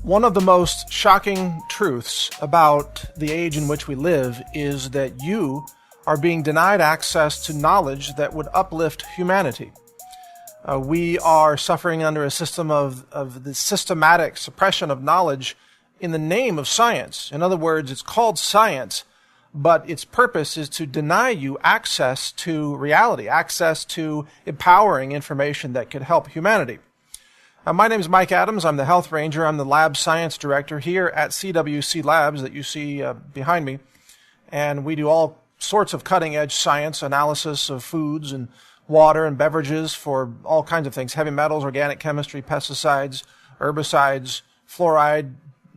One of the most shocking truths about the age in which we live is that you are being denied access to knowledge that would uplift humanity. We are suffering under a system of the systematic suppression of knowledge in the name of science. In other words, it's called science, but its purpose is to deny you access to reality, access to empowering information that could help humanity. My name is Mike Adams. I'm the Health Ranger. I'm the Lab Science Director here at CWC Labs that you see behind me. And we do all sorts of cutting-edge science analysis of foods and water and beverages for all kinds of things, heavy metals, organic chemistry, pesticides, herbicides, fluoride,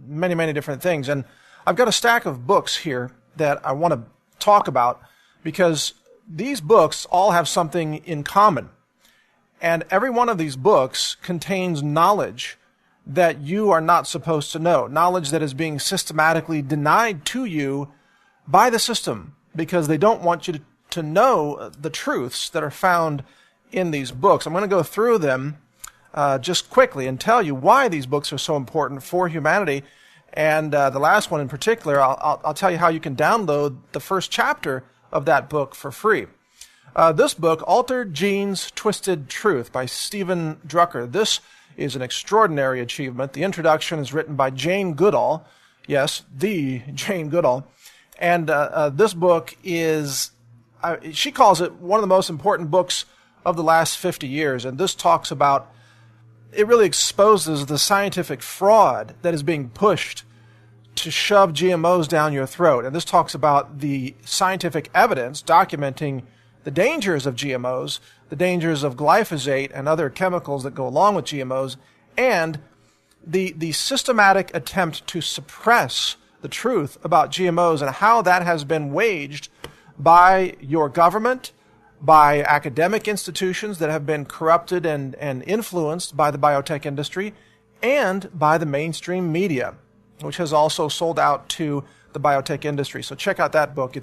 many, many different things. And I've got a stack of books here that I want to talk about because these books all have something in common. And every one of these books contains knowledge that you are not supposed to know, knowledge that is being systematically denied to you by the system because they don't want you to know the truths that are found in these books. I'm going to go through them just quickly and tell you why these books are so important for humanity. And the last one in particular, I'll tell you how you can download the first chapter of that book for free. This book, Altered Genes, Twisted Truth by Stephen Drucker. This is an extraordinary achievement. The introduction is written by Jane Goodall. Yes, the Jane Goodall. And this book is, she calls it one of the most important books of the last 50 years. And this talks about, it really exposes the scientific fraud that is being pushed to shove GMOs down your throat. And this talks about the scientific evidence documenting the dangers of GMOs, the dangers of glyphosate and other chemicals that go along with GMOs, and the systematic attempt to suppress the truth about GMOs and how that has been waged by your government, by academic institutions that have been corrupted and influenced by the biotech industry, and by the mainstream media, which has also sold out to the biotech industry. So check out that book.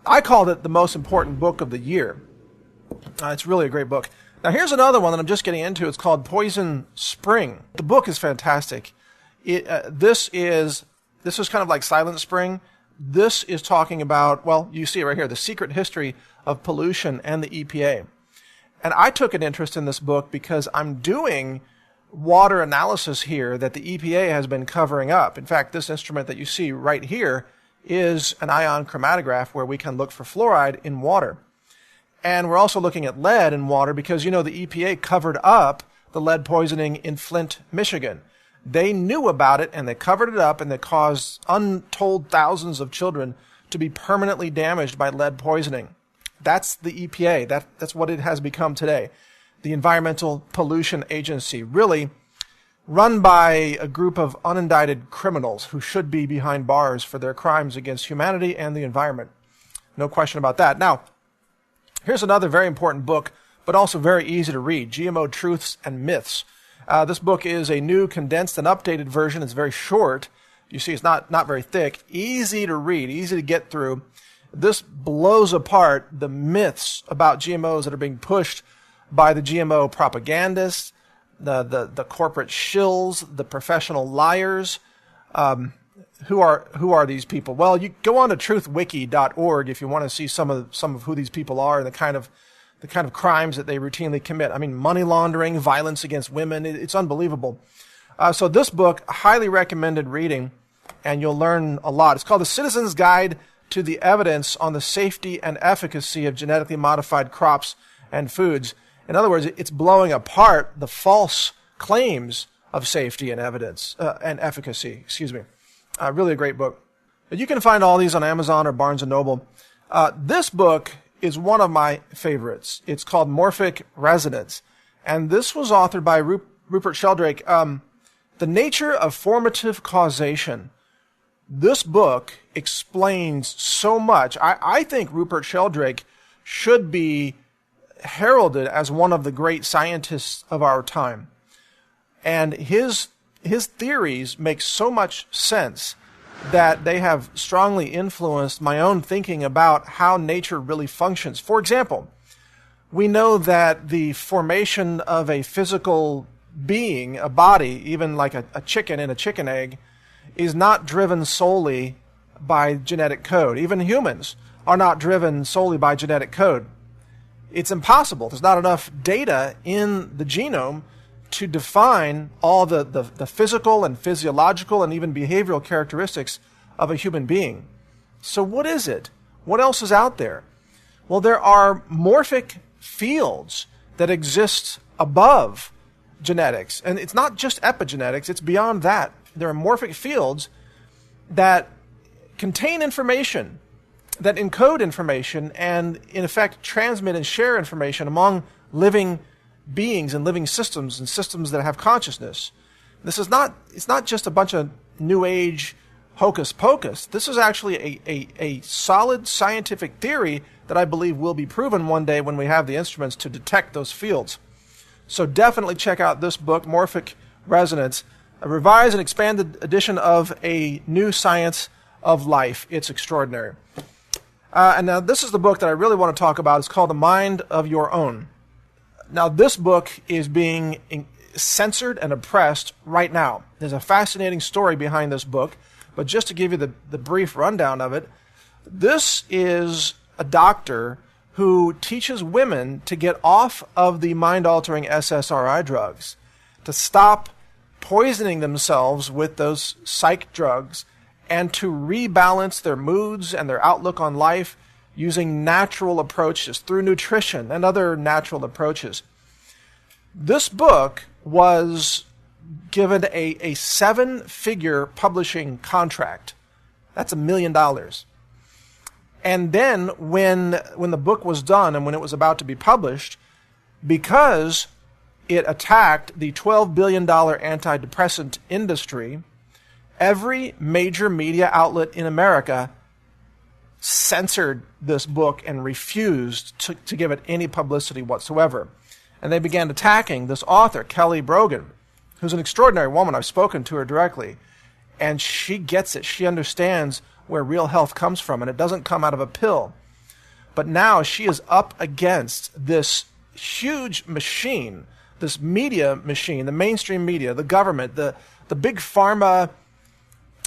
I called it the most important book of the year. It's really a great book. Now here's another one that I'm just getting into. It's called Poison Spring. The book is fantastic. This is kind of like Silent Spring. This is talking about, well, you see it right here, the secret history of pollution and the EPA. And I took an interest in this book because I'm doing water analysis here that the EPA has been covering up. In fact, this instrument that you see right here is an ion chromatograph where we can look for fluoride in water. And we're also looking at lead in water because, you know, the EPA covered up the lead poisoning in Flint, Michigan. They knew about it and they covered it up and they caused untold thousands of children to be permanently damaged by lead poisoning. That's the EPA. That's what it has become today. The Environmental Pollution Agency, really run by a group of unindicted criminals who should be behind bars for their crimes against humanity and the environment. No question about that. Now, here's another very important book, but also very easy to read, GMO Truths and Myths. This book is a new, condensed, and updated version. It's very short. You see, it's not very thick. Easy to read, easy to get through. This blows apart the myths about GMOs that are being pushed by the GMO propagandists, the corporate shills, the professional liars. Who are these people? Well, you go on to truthwiki.org if you want to see some of who these people are and the kind of crimes that they routinely commit. I mean, money laundering, violence against women. It's unbelievable. So this book, highly recommended reading, and you'll learn a lot. It's called The Citizen's Guide to the Evidence on the Safety and Efficacy of Genetically Modified Crops and Foods. In other words, it's blowing apart the false claims of safety and evidence and efficacy. Really a great book. You can find all these on Amazon or Barnes & Noble. This book is one of my favorites. It's called Morphic Resonance. And this was authored by Rupert Sheldrake. The Nature of Formative Causation. This book explains so much. I think Rupert Sheldrake should be heralded as one of the great scientists of our time. And his theories make so much sense that they have strongly influenced my own thinking about how nature really functions. For example, we know that the formation of a physical being, a body, even like a chicken in a chicken egg, is not driven solely by genetic code. Even humans are not driven solely by genetic code. It's impossible. There's not enough data in the genome to define all the physical and physiological and even behavioral characteristics of a human being. So what is it? What else is out there? Well, there are morphic fields that exist above genetics. And it's not just epigenetics, it's beyond that. There are morphic fields that contain information, that encode information, and in effect transmit and share information among living beings and living systems and systems that have consciousness. It's not just a bunch of New Age hocus pocus. This is actually a solid scientific theory that I believe will be proven one day when we have the instruments to detect those fields. So definitely check out this book, Morphic Resonance, a revised and expanded edition of A New Science of Life. It's extraordinary. And now this is the book that I really want to talk about. It's called The Mind of Your Own. Now this book is being censored and oppressed right now. There's a fascinating story behind this book, but just to give you the brief rundown of it, this is a doctor who teaches women to get off of the mind-altering SSRI drugs, to stop poisoning themselves with those psych drugs, and to rebalance their moods and their outlook on life using natural approaches through nutrition and other natural approaches. This book was given a 7-figure publishing contract. That's $1 million. And then when the book was done and when it was about to be published, because it attacked the $12 billion antidepressant industry, every major media outlet in America censored this book and refused to give it any publicity whatsoever. And they began attacking this author, Kelly Brogan, who's an extraordinary woman. I've spoken to her directly, and she gets it. She understands where real health comes from, and it doesn't come out of a pill. But now she is up against this huge machine, this media machine, the mainstream media, the government, the big pharma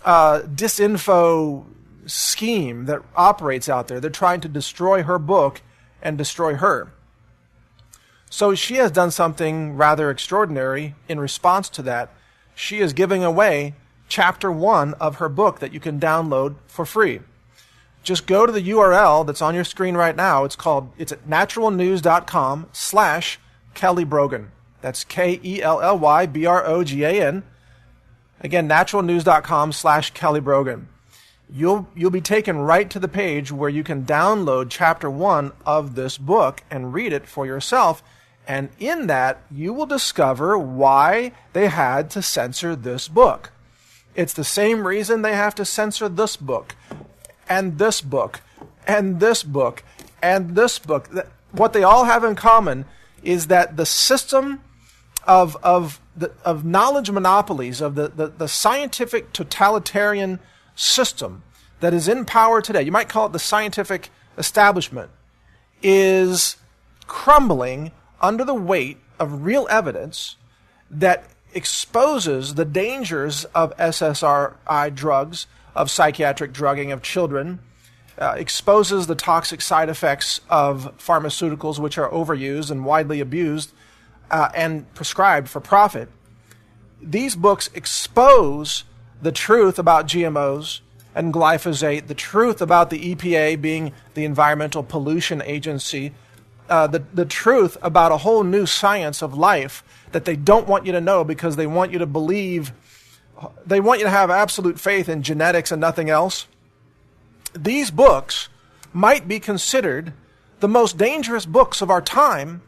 disinfo scheme that operates out there. They're trying to destroy her book and destroy her. So she has done something rather extraordinary in response to that. She is giving away Chapter 1 of her book that you can download for free. Just go to the URL that's on your screen right now. It's at naturalnews.com/Kelly Brogan. That's KELLYBROGAN. Again, naturalnews.com/Kelly Brogan. You'll be taken right to the page where you can download Chapter 1 of this book and read it for yourself. And in that, you will discover why they had to censor this book. It's the same reason they have to censor this book, and this book, and this book, and this book. What they all have in common is that the system of knowledge monopolies, of the scientific totalitarian system that is in power today, you might call it the scientific establishment, is crumbling under the weight of real evidence that exposes the dangers of SSRI drugs, of psychiatric drugging of children, exposes the toxic side effects of pharmaceuticals which are overused and widely abused and prescribed for profit. These books expose the truth about GMOs and glyphosate, the truth about the EPA being the Environmental Pollution Agency, the truth about a whole new science of life that they don't want you to know because they want you to believe, they want you to have absolute faith in genetics and nothing else. These books might be considered the most dangerous books of our time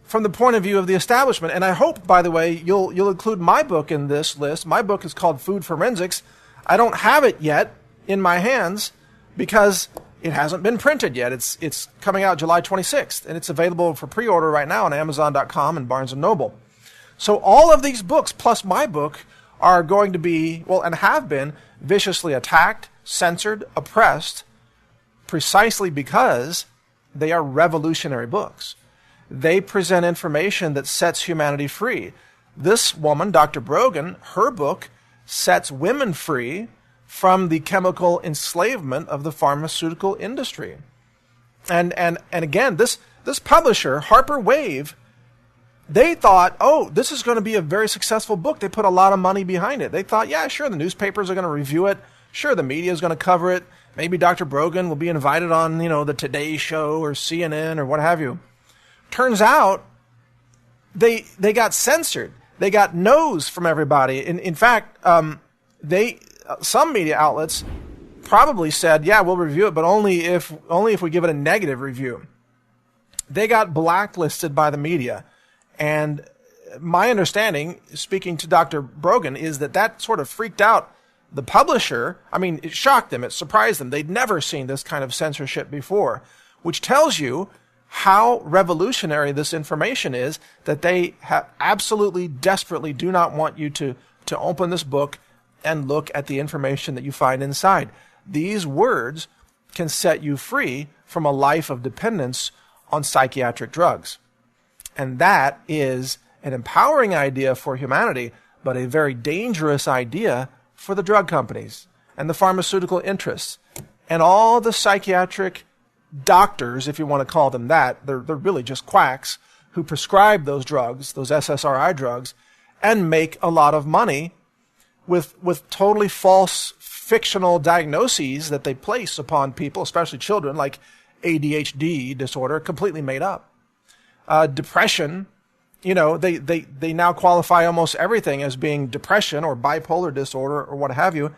from the point of view of the establishment. And I hope, by the way, you'll include my book in this list. My book is called Food Forensics. I don't have it yet in my hands because it hasn't been printed yet. It's coming out July 26th, and it's available for pre-order right now on Amazon.com and Barnes & Noble. So all of these books, plus my book, are going to be, well, and have been, viciously attacked, censored, oppressed, precisely because they are revolutionary books. They present information that sets humanity free. This woman, Dr. Brogan, her book sets women free from the chemical enslavement of the pharmaceutical industry. And again, this publisher, Harper Wave, they thought, oh, this is going to be a very successful book. They put a lot of money behind it. They thought, yeah, sure, the newspapers are going to review it. Sure, the media is going to cover it. Maybe Dr. Brogan will be invited on, the Today Show or CNN or what have you. Turns out, they got censored. They got no's from everybody. In fact, some media outlets probably said, yeah, we'll review it, but only if we give it a negative review. They got blacklisted by the media. And my understanding, speaking to Dr. Brogan, is that sort of freaked out the publisher. I mean, it shocked them. It surprised them. They'd never seen this kind of censorship before, which tells you how revolutionary this information is, that they absolutely, desperately do not want you to open this book and look at the information that you find inside. These words can set you free from a life of dependence on psychiatric drugs. And that is an empowering idea for humanity, but a very dangerous idea for the drug companies and the pharmaceutical interests and all the psychiatric doctors, if you want to call them that. They're really just quacks who prescribe those drugs, those SSRI drugs, and make a lot of money with totally false fictional diagnoses that they place upon people, especially children, like ADHD disorder, completely made up. Depression, they now qualify almost everything as being depression or bipolar disorder or what have you,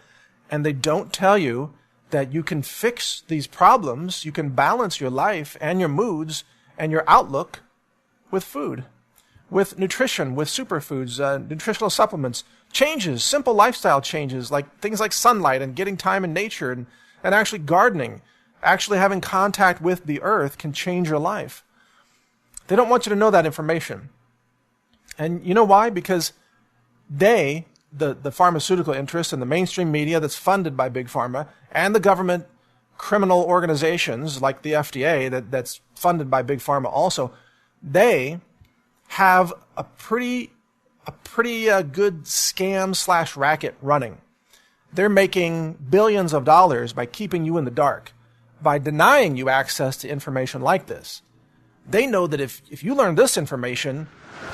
and they don't tell you that you can fix these problems, you can balance your life and your moods and your outlook with food, with nutrition, with superfoods, nutritional supplements, changes, simple lifestyle changes, like things like sunlight and getting time in nature and actually gardening, actually having contact with the earth can change your life. They don't want you to know that information. And you know why? Because they, the pharmaceutical interests and the mainstream media that's funded by Big Pharma, and the government criminal organizations like the FDA that's funded by Big Pharma also, they have a pretty good scam / racket running. They're making billions of dollars by keeping you in the dark, by denying you access to information like this. They know that if you learn this information,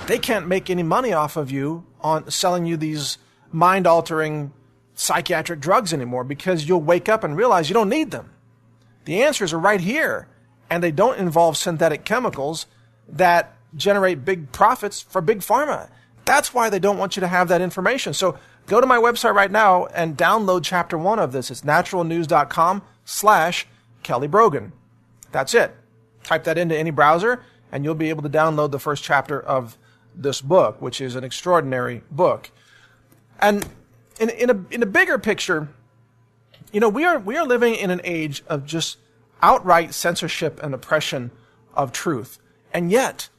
they can't make any money off of you on selling you these mind-altering psychiatric drugs anymore, because you'll wake up and realize you don't need them. The answers are right here, and they don't involve synthetic chemicals that generate big profits for Big Pharma. That's why they don't want you to have that information. So go to my website right now and download chapter 1 of this. It's naturalnews.com/Kelly Brogan. That's it. Type that into any browser, and you'll be able to download the first chapter of this book, which is an extraordinary book. And in a bigger picture, we are living in an age of just outright censorship and oppression of truth. And yet,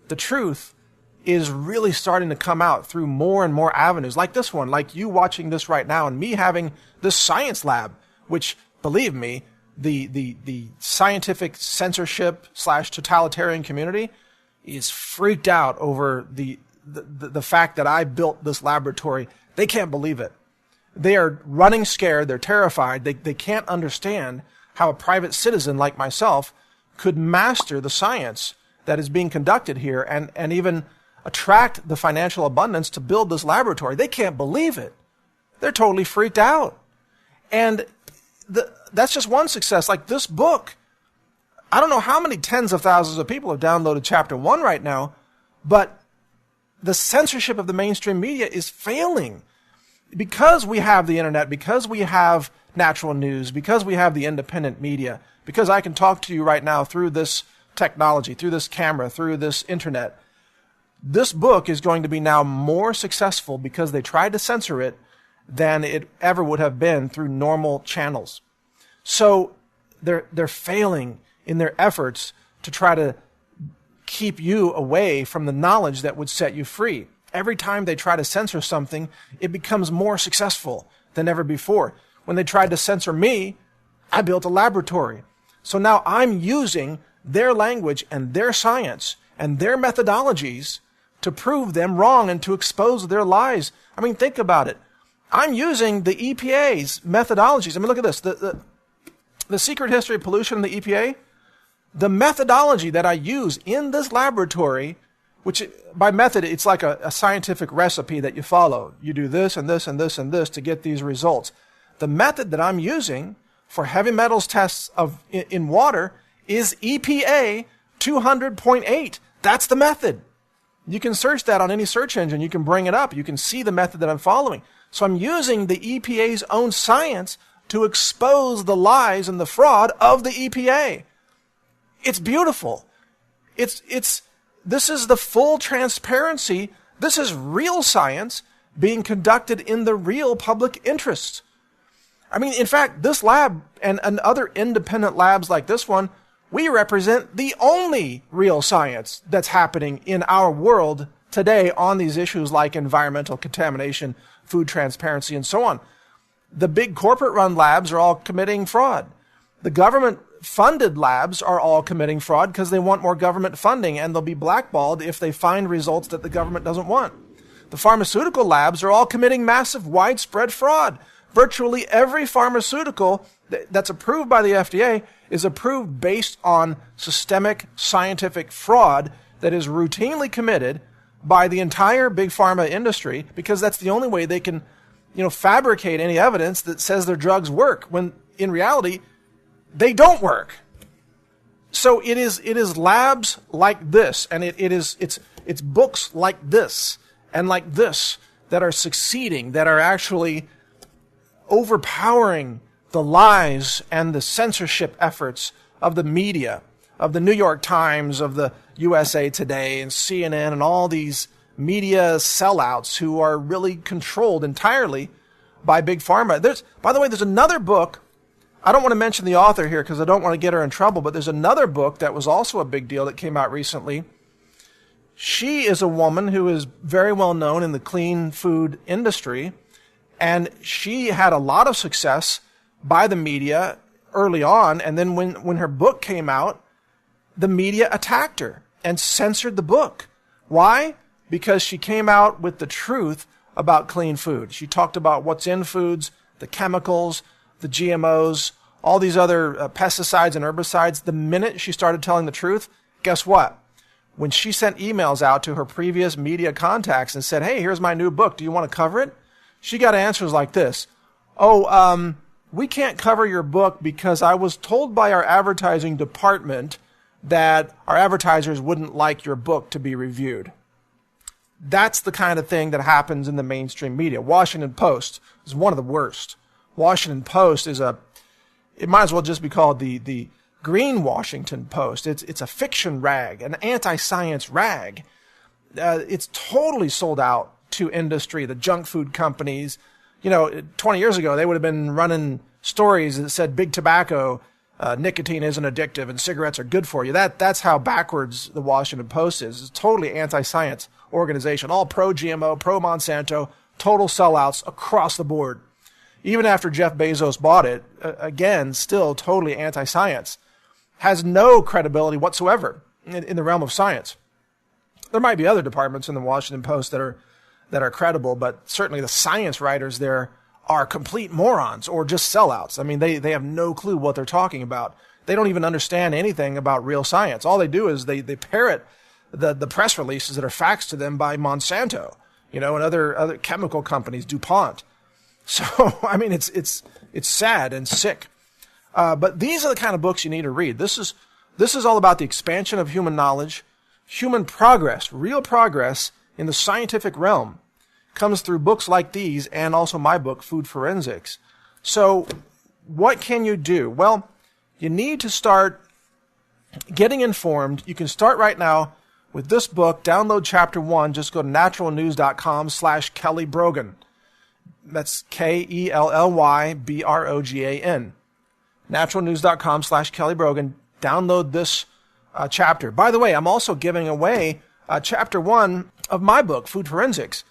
the truth is really starting to come out through more and more avenues, like this one, like you watching this right now, and me having this science lab, which, believe me, the scientific censorship / totalitarian community is freaked out over the fact that I built this laboratory. They can't believe it. They are running scared. They're terrified. They can't understand how a private citizen like myself could master the science that is being conducted here and even attract the financial abundance to build this laboratory. They can't believe it. They're totally freaked out. And that's just one success. Like this book, I don't know how many tens of thousands of people have downloaded chapter 1 right now, but the censorship of the mainstream media is failing. Because we have the internet, because we have natural news, because we have the independent media, because I can talk to you right now through this technology, through this camera, through this internet, this book is going to be now more successful because they tried to censor it than it ever would have been through normal channels. So they're failing in their efforts to try to keep you away from the knowledge that would set you free. Every time they try to censor something, it becomes more successful than ever before. When they tried to censor me, I built a laboratory. So now I'm using their language and their science and their methodologies to prove them wrong and to expose their lies. I mean, think about it. I'm using the EPA's methodologies. I mean, look at this. The secret history of pollution in the EPA, the methodology that I use in this laboratory, which by method, it's like a scientific recipe that you follow. You do this and this and this and this to get these results. The method that I'm using for heavy metals tests in water is EPA 200.8. That's the method. You can search that on any search engine. You can bring it up. You can see the method that I'm following. So I'm using the EPA's own science to expose the lies and the fraud of the EPA. It's beautiful. This is the full transparency. This is real science being conducted in the real public interest. I mean, in fact, this lab and other independent labs like this one, we represent the only real science that's happening in our world today on these issues like environmental contamination, food transparency, and so on. The big corporate-run labs are all committing fraud. The government-funded labs are all committing fraud because they want more government funding, and they'll be blackballed if they find results that the government doesn't want. The pharmaceutical labs are all committing massive, widespread fraud. Virtually every pharmaceutical that's approved by the FDA is approved based on systemic scientific fraud that is routinely committed by the entire big pharma industry, because that's the only way they can, fabricate any evidence that says their drugs work when in reality they don't work. So it is labs like this, and it's books like this and like this that are succeeding, that are actually overpowering the lies and the censorship efforts of the media, of the New York Times, of the USA Today and CNN and all these media sellouts who are really controlled entirely by big pharma. By the way, there's another book. I don't want to mention the author here because I don't want to get her in trouble, but there's another book that was also a big deal that came out recently. She is a woman who is very well known in the clean food industry, and she had a lot of success by the media early on, and then when her book came out, the media attacked her and censored the book. Why? Because she came out with the truth about clean food. She talked about what's in foods, the chemicals, the GMOs, all these other pesticides and herbicides. The minute she started telling the truth, guess what? When she sent emails out to her previous media contacts and said, hey, here's my new book, do you want to cover it? She got answers like this. We can't cover your book because I was told by our advertising department that our advertisers wouldn't like your book to be reviewed. That's the kind of thing that happens in the mainstream media. Washington Post is one of the worst. Washington Post it might as well just be called the Green Washington Post. It's a fiction rag, an anti-science rag. It's totally sold out to industry, the junk food companies. 20 years ago, they would have been running stories that said big tobacco, nicotine isn't addictive and cigarettes are good for you. That's how backwards the Washington Post is. It's a totally anti-science organization, all pro-GMO, pro-Monsanto, total sellouts across the board. Even after Jeff Bezos bought it, again, still totally anti-science. Has no credibility whatsoever in the realm of science. There might be other departments in the Washington Post that are credible, but certainly the science writers there are complete morons or just sellouts. I mean, they have no clue what they're talking about. They don't even understand anything about real science. All they do is they parrot the press releases that are faxed to them by Monsanto, and other chemical companies, DuPont. So, I mean, it's sad and sick. But these are the kind of books you need to read. This is all about the expansion of human knowledge, human progress, real progress in the scientific realm comes through books like these and also my book, Food Forensics. So what can you do? Well, you need to start getting informed. You can start right now with this book. Download chapter 1. Just go to naturalnews.com/Kelly Brogan. That's KELLYBROGAN. Naturalnews.com/Kelly Brogan. Download this chapter. By the way, I'm also giving away chapter 1 of my book, Food Forensics.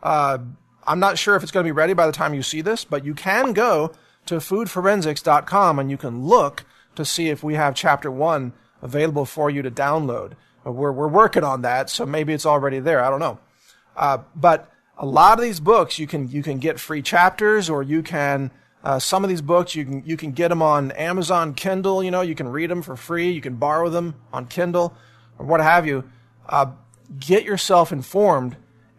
I'm not sure if it's going to be ready by the time you see this, but you can go to foodforensics.com and you can look to see if we have chapter 1 available for you to download. We're working on that, so maybe it's already there. I don't know. But a lot of these books, you can get free chapters, or you can, some of these books, you can get them on Amazon Kindle, you can read them for free. You can borrow them on Kindle or what have you. Get yourself informed,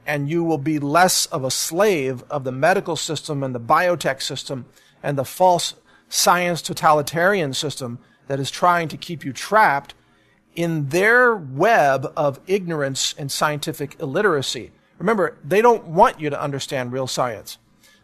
and you will be less of a slave of the medical system and the biotech system and the false science totalitarian system that is trying to keep you trapped in their web of ignorance and scientific illiteracy. Remember, they don't want you to understand real science.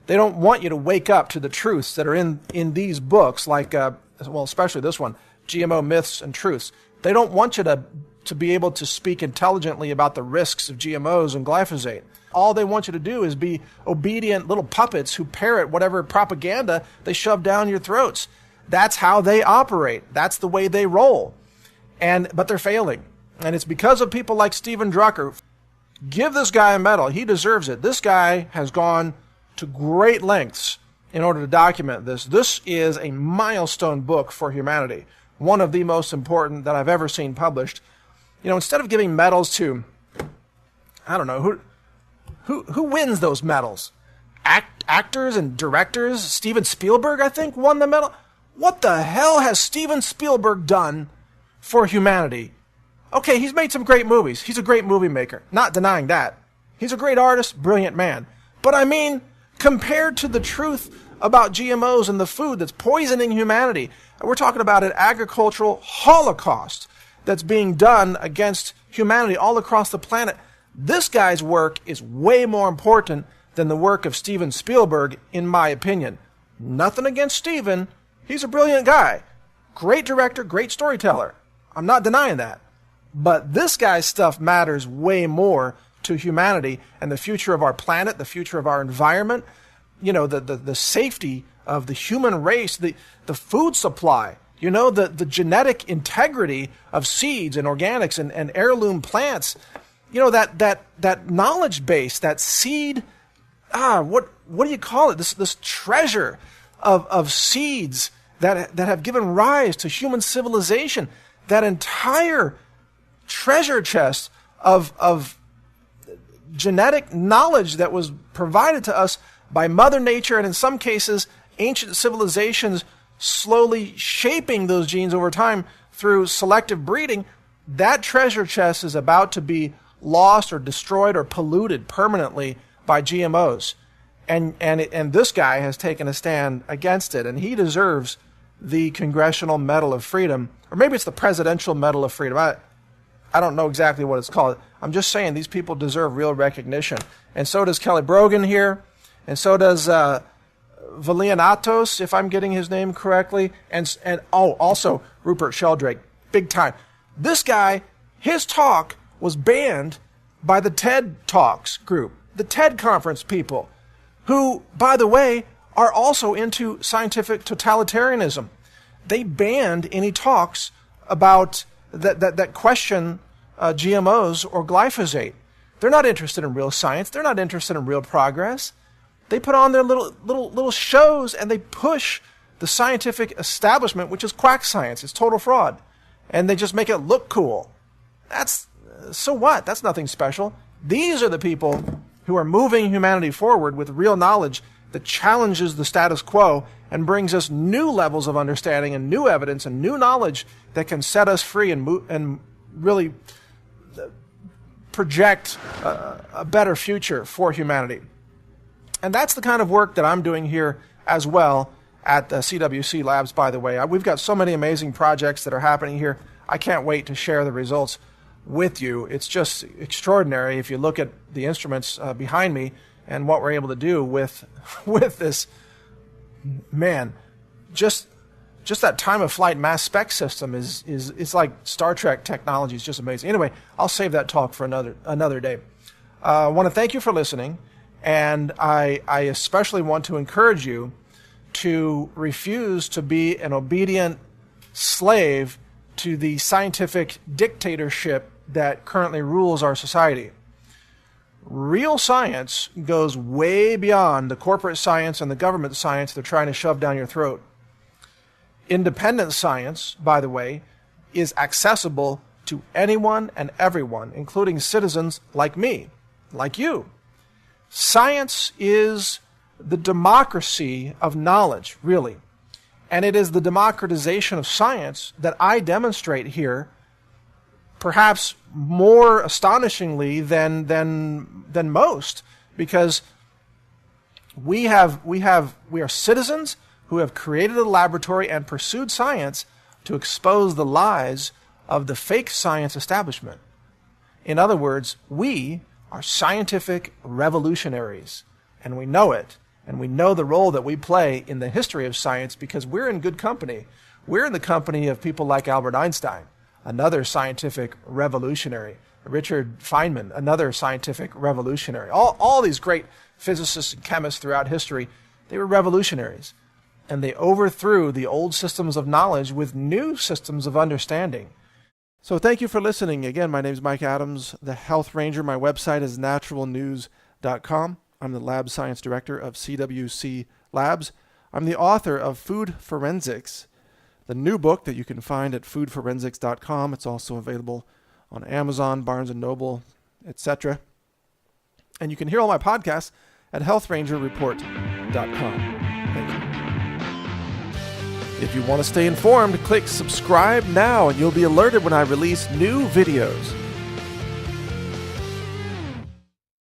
They don't want you to wake up to the truths that are in these books, like, especially this one, GMO Myths and Truths. They don't want you to be able to speak intelligently about the risks of GMOs and glyphosate. All they want you to do is be obedient little puppets who parrot whatever propaganda they shove down your throats. That's how they operate. That's the way they roll. But they're failing. And it's because of people like Steven Drucker. Give this guy a medal. He deserves it. This guy has gone to great lengths in order to document this. This is a milestone book for humanity. One of the most important that I've ever seen published. Instead of giving medals to, I don't know, who wins those medals? Actors and directors? Steven Spielberg, I think, won the medal. What the hell has Steven Spielberg done for humanity? Okay, he's made some great movies. He's a great movie maker. Not denying that. He's a great artist, brilliant man. But I mean, compared to the truth about GMOs and the food that's poisoning humanity, we're talking about an agricultural holocaust that's being done against humanity all across the planet. This guy's work is way more important than the work of Steven Spielberg, in my opinion. Nothing against Steven. He's a brilliant guy. Great director, great storyteller. I'm not denying that. But this guy's stuff matters way more to humanity and the future of our planet, the future of our environment, the safety of the human race, the food supply, the genetic integrity of seeds and organics and heirloom plants. That knowledge base, that seed, what do you call it? This treasure of seeds that have given rise to human civilization, that entire treasure chest of genetic knowledge that was provided to us by Mother Nature, and in some cases, ancient civilizations slowly shaping those genes over time through selective breeding. That treasure chest is about to be lost or destroyed or polluted permanently by GMOs. And this guy has taken a stand against it, and he deserves the Congressional Medal of Freedom, or maybe it's the Presidential Medal of Freedom. I don't know exactly what it's called. I'm just saying these people deserve real recognition. And so does Kelly Brogan here, and so does Valianatos, if I'm getting his name correctly, and also Rupert Sheldrake, big time. This guy, his talk was banned by the TED Talks group, the TED Conference people, who, by the way, are also into scientific totalitarianism. They banned any talks about that question GMOs or glyphosate. They're not interested in real science. They're not interested in real progress. They put on their little shows, and they push the scientific establishment, which is quack science. It's total fraud. And they just make it look cool. So what? That's nothing special. These are the people who are moving humanity forward with real knowledge that challenges the status quo and brings us new levels of understanding and new evidence and new knowledge that can set us free and really project a better future for humanity. And that's the kind of work that I'm doing here as well at CWC Labs, by the way. We've got so many amazing projects that are happening here. I can't wait to share the results with you. It's just extraordinary if you look at the instruments behind me and what we're able to do with this. Man, just that time of flight mass spec system is it's like Star Trek technology. It's just amazing. Anyway, I'll save that talk for another day. I want to thank you for listening, and I especially want to encourage you to refuse to be an obedient slave to the scientific dictatorship that currently rules our society. Real science goes way beyond the corporate science and the government science they're trying to shove down your throat. Independent science, by the way, is accessible to anyone and everyone, including citizens like me, like you. Science is the democracy of knowledge, really. And it is the democratization of science that I demonstrate here, perhaps more astonishingly than most, because we are citizens who have created a laboratory and pursued science to expose the lies of the fake science establishment. In other words, we are scientific revolutionaries, and we know it, and we know the role that we play in the history of science because we're in good company. We're in the company of people like Albert Einstein, another scientific revolutionary, Richard Feynman, another scientific revolutionary. All these great physicists and chemists throughout history, they were revolutionaries, and they overthrew the old systems of knowledge with new systems of understanding. So thank you for listening. Again, my name is Mike Adams, the Health Ranger. My website is naturalnews.com. I'm the Lab Science Director of CWC Labs. I'm the author of Food Forensics, the new book that you can find at foodforensics.com. It's also available on Amazon, Barnes & Noble, etc. And you can hear all my podcasts at healthrangerreport.com. Thank you. If you want to stay informed, click subscribe now and you'll be alerted when I release new videos.